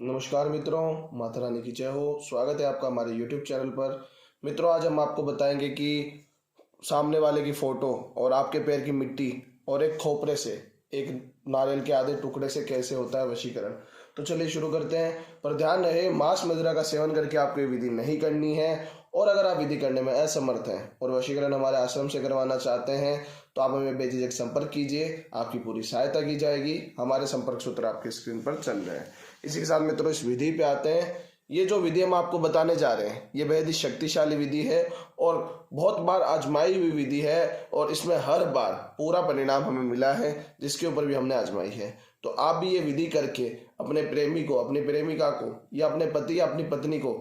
नमस्कार मित्रों, माता रानी की जय हो। स्वागत है आपका हमारे YouTube चैनल पर। मित्रों, आज हम आपको बताएंगे कि सामने वाले की फोटो और आपके पैर की मिट्टी और एक खोपरे से, एक नारियल के आधे टुकड़े से कैसे होता है वशीकरण। तो चलिए शुरू करते हैं। पर ध्यान रहे, मांस मदिरा का सेवन करके आपको ये विधि नहीं करनी है। और अगर आप विधि करने में असमर्थ हैं और वशीकरण हमारे आश्रम से करवाना चाहते हैं तो आप हमें बेझिझक संपर्क कीजिए, आपकी पूरी सहायता की जाएगी। हमारे संपर्क सूत्र आपके स्क्रीन पर चल रहे हैं। इसी के साथ मित्रों, इस विधि पे आते हैं। ये जो विधि हम आपको बताने जा रहे हैं, ये बेहद ही शक्तिशाली विधि है और बहुत बार आजमाई हुई विधि है और इसमें हर बार पूरा परिणाम हमें मिला है, जिसके ऊपर भी हमने आजमाई है। तो आप भी ये विधि करके अपने प्रेमी को, अपनी प्रेमिका को या अपने पति या अपनी पत्नी को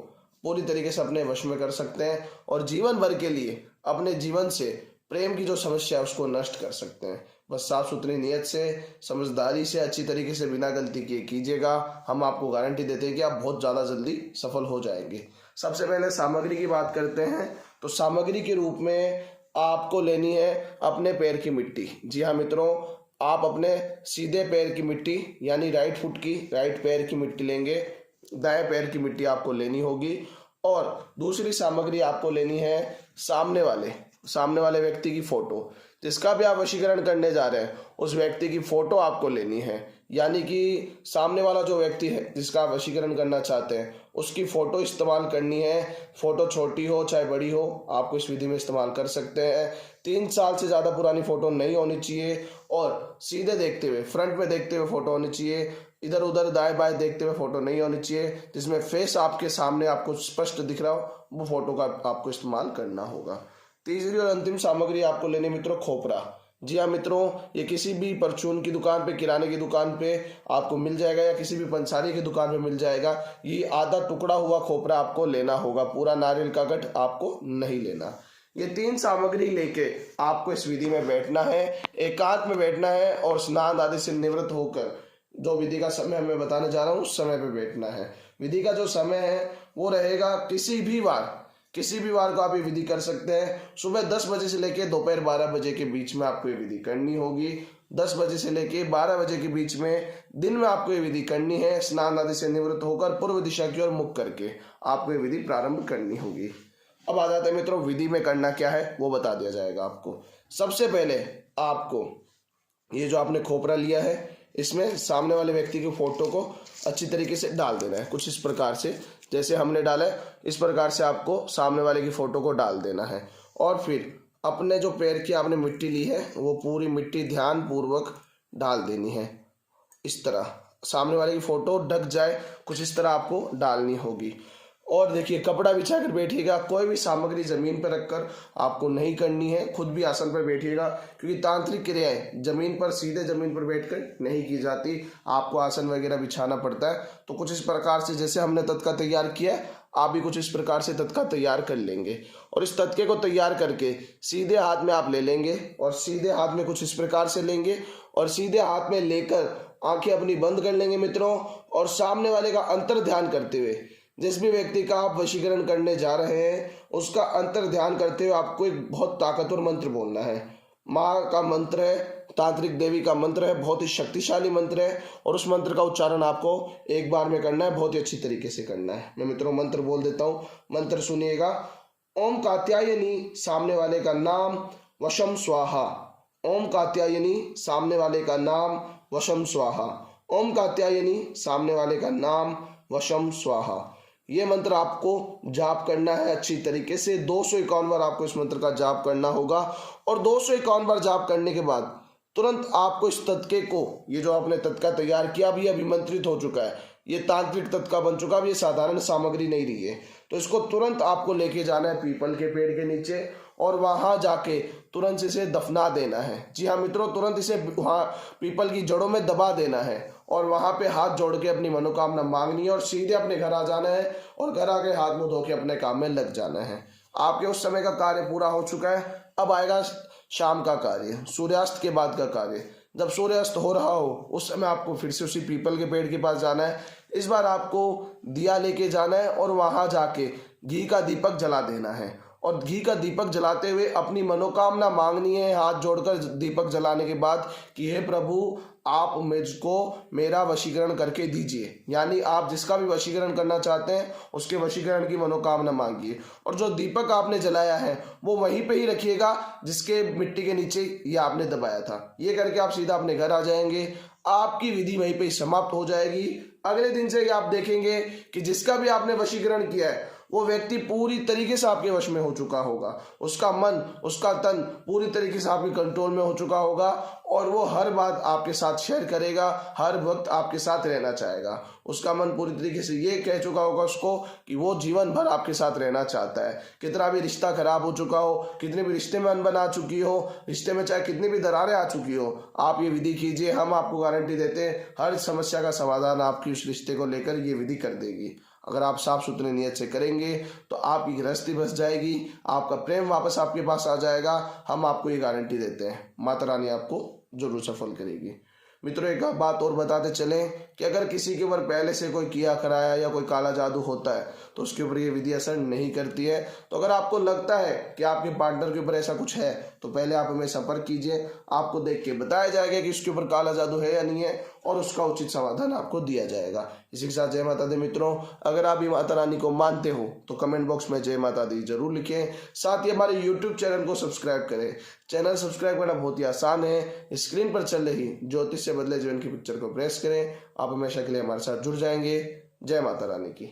पूरी तरीके से अपने वश में कर सकते हैं और जीवन भर के लिए अपने जीवन से प्रेम की जो समस्या है उसको नष्ट कर सकते हैं। बस साफ सुथरी नीयत से, समझदारी से, अच्छी तरीके से, बिना गलती किए कीजिएगा। हम आपको गारंटी देते हैं कि आप बहुत ज़्यादा जल्दी सफल हो जाएंगे। सबसे पहले सामग्री की बात करते हैं। तो सामग्री के रूप में आपको लेनी है अपने पैर की मिट्टी। जी हाँ मित्रों, आप अपने सीधे पैर की मिट्टी यानी राइट फुट की, राइट पैर की मिट्टी लेंगे। दाएं पैर की मिट्टी आपको लेनी होगी। और दूसरी सामग्री आपको लेनी है सामने वाले व्यक्ति की फोटो। जिसका भी आप वशीकरण करने जा रहे हैं उस व्यक्ति की फोटो आपको लेनी है। यानी कि सामने वाला जो व्यक्ति है जिसका आप वशीकरण करना चाहते हैं उसकी फोटो इस्तेमाल करनी है। फोटो छोटी हो चाहे बड़ी हो, आपको इस विधि में इस्तेमाल कर सकते हैं। 3 साल से ज़्यादा पुरानी फोटो नहीं होनी चाहिए और सीधे देखते हुए, फ्रंट में देखते हुए फोटो होनी चाहिए। इधर उधर दाएं बाएं देखते हुए फोटो नहीं होनी चाहिए। जिसमें फेस आपके सामने आपको स्पष्ट दिख रहा हो, वो फोटो का आपको इस्तेमाल करना होगा। तीसरी और अंतिम सामग्री आपको लेनी मित्रों, खोपरा। जी हाँ मित्रों, ये किसी भी परचून की दुकान पे, किराने की दुकान पे आपको मिल जाएगा या किसी भी पंसारी की दुकान पे मिल जाएगा। ये आधा टुकड़ा हुआ खोपरा आपको लेना होगा, पूरा नारियल का गठ आपको नहीं लेना। ये 3 सामग्री लेके आपको इस विधि में बैठना है, एकांत में बैठना है और स्नान आदि से निवृत्त होकर जो विधि का समय मैं बताने जा रहा हूँ उस समय पे बैठना है। विधि का जो समय है वो रहेगा किसी भी वार को आप ये विधि कर सकते हैं। सुबह 10 बजे से लेकर दोपहर 12 बजे के बीच में आपको ये विधि करनी होगी। 10 बजे से लेकर 12 बजे के बीच में दिन में आपको ये विधि करनी है। स्नान आदि से निवृत्त होकर पूर्व दिशा की ओर मुख करके आपको ये विधि प्रारंभ करनी होगी। अब आ जाते हैं मित्रों, विधि में करना क्या है वो बता दिया जाएगा आपको। सबसे पहले आपको ये जो आपने खोपरा लिया है इसमें सामने वाले व्यक्ति की फोटो को अच्छी तरीके से डाल देना है। कुछ इस प्रकार से, जैसे हमने डाला है इस प्रकार से आपको सामने वाले की फोटो को डाल देना है। और फिर अपने जो पैर की आपने मिट्टी ली है वो पूरी मिट्टी ध्यान पूर्वक डाल देनी है। इस तरह सामने वाले की फोटो ढक जाए, कुछ इस तरह आपको डालनी होगी। और देखिए, कपड़ा बिछा कर बैठिएगा। कोई भी सामग्री जमीन पर रखकर आपको नहीं करनी है, खुद भी आसन पर बैठिएगा। क्योंकि तांत्रिक क्रियाएं सीधे जमीन पर बैठकर नहीं की जाती, आपको आसन वगैरह बिछाना पड़ता है। तो कुछ इस प्रकार से, जैसे हमने तत्का तैयार किया है, आप भी कुछ इस प्रकार से तत्का तैयार कर लेंगे। और इस तत्के को तैयार करके सीधे हाथ में आप ले लेंगे और सीधे हाथ में कुछ इस प्रकार से लेंगे और सीधे हाथ में लेकर आंखें अपनी बंद कर लेंगे मित्रों। और सामने वाले का अंतर ध्यान करते हुए, जिस भी व्यक्ति का आप वशीकरण करने जा रहे हैं उसका अंतर ध्यान करते हुए आपको एक बहुत ताकतवर मंत्र बोलना है। माँ का मंत्र है, तांत्रिक देवी का मंत्र है, बहुत ही शक्तिशाली मंत्र है। और उस मंत्र का उच्चारण आपको एक बार में करना है, बहुत ही अच्छी तरीके से करना है। मैं मित्रों मंत्र बोल देता हूँ, मंत्र सुनिएगा। ओम कात्यायनी, सामने वाले का नाम, वशम स्वाहा। ओम कात्यायनी, सामने वाले का नाम, वशम स्वाहा। ओम कात्यायनी, सामने वाले का नाम, वशम स्वाहा। ये मंत्र आपको जाप करना है अच्छी तरीके से। 251 बार आपको इस मंत्र का जाप करना होगा। और 251 बार जाप करने के बाद तुरंत आपको इस तत्के को, ये जो आपने तत्का तैयार किया, अब ये अभिमंत्रित हो चुका है, ये तांत्रिक तत्का बन चुका, अब ये साधारण सामग्री नहीं रही है। तो इसको तुरंत आपको लेके जाना है पीपल के पेड़ के नीचे और वहां जाके तुरंत इसे दफना देना है। जी हाँ मित्रों, तुरंत इसे वहां पीपल की जड़ों में दबा देना है और वहां पे हाथ जोड़ के अपनी मनोकामना मांगनी है और सीधे अपने घर आ जाना है और घर आके हाथ मुंह धो के अपने काम में लग जाना है। आपके उस समय का कार्य पूरा हो चुका है। अब आएगा शाम का कार्य, सूर्यास्त के बाद का कार्य। जब सूर्यास्त हो रहा हो उस समय आपको फिर से उसी पीपल के पेड़ के पास जाना है। इस बार आपको दिया लेके जाना है और वहां जाके घी का दीपक जला देना है और घी का दीपक जलाते हुए अपनी मनोकामना मांगनी है, हाथ जोड़कर दीपक जलाने के बाद, कि हे प्रभु आप मुझको मेरा वशीकरण करके दीजिए। यानी आप जिसका भी वशीकरण करना चाहते हैं उसके वशीकरण की मनोकामना मांगिए। और जो दीपक आपने जलाया है वो वहीं पे ही रखिएगा जिसके मिट्टी के नीचे ये आपने दबाया था। ये करके आप सीधा अपने घर आ जाएंगे, आपकी विधि वहीं पे ही समाप्त हो जाएगी। अगले दिन से ही आप देखेंगे कि जिसका भी आपने वशीकरण किया है वो व्यक्ति पूरी तरीके से आपके वश में हो चुका होगा, उसका मन उसका तन पूरी तरीके से आपके कंट्रोल में हो चुका होगा और वो हर बात आपके साथ शेयर करेगा, हर वक्त आपके साथ रहना चाहेगा। उसका मन पूरी तरीके से ये कह चुका होगा उसको कि वो जीवन भर आपके साथ रहना चाहता है। कितना भी रिश्ता खराब हो चुका हो, कितने भी रिश्ते में अनबन आ चुकी हो, रिश्ते में चाहे कितनी भी दरारें आ चुकी हो, आप ये विधि कीजिए, हम आपको गारंटी देते हैं हर समस्या का समाधान आपकी उस रिश्ते को लेकर ये विधि कर देगी। अगर आप साफ सुथरे नियत से करेंगे तो आपकी गृहस्थी बस जाएगी, आपका प्रेम वापस आपके पास आ जाएगा। हम आपको ये गारंटी देते हैं, माता रानी आपको जरूर सफल करेगी। मित्रों एक बात और बताते चलें कि अगर किसी के ऊपर पहले से कोई किया कराया या कोई काला जादू होता है तो उसके ऊपर ये विधि असर नहीं करती है। तो अगर आपको लगता है कि आपके पार्टनर के ऊपर ऐसा कुछ है तो पहले आप हमें संपर्क कीजिए, आपको देख के बताया जाएगा कि उसके ऊपर काला जादू है या नहीं है और उसका उचित समाधान आपको दिया जाएगा। इसी के साथ जय माता दी मित्रों, अगर आप भी माता रानी को मानते हो तो कमेंट बॉक्स में जय माता दी जरूर लिखें। साथ ही हमारे यूट्यूब चैनल को सब्सक्राइब करें। चैनल सब्सक्राइब करना बहुत ही आसान है, स्क्रीन पर चल रही ज्योतिष से बदले जीवन की पिक्चर को प्रेस करें, आप हमेशा के लिए हमारे साथ जुड़ जाएंगे। जय माता रानी की।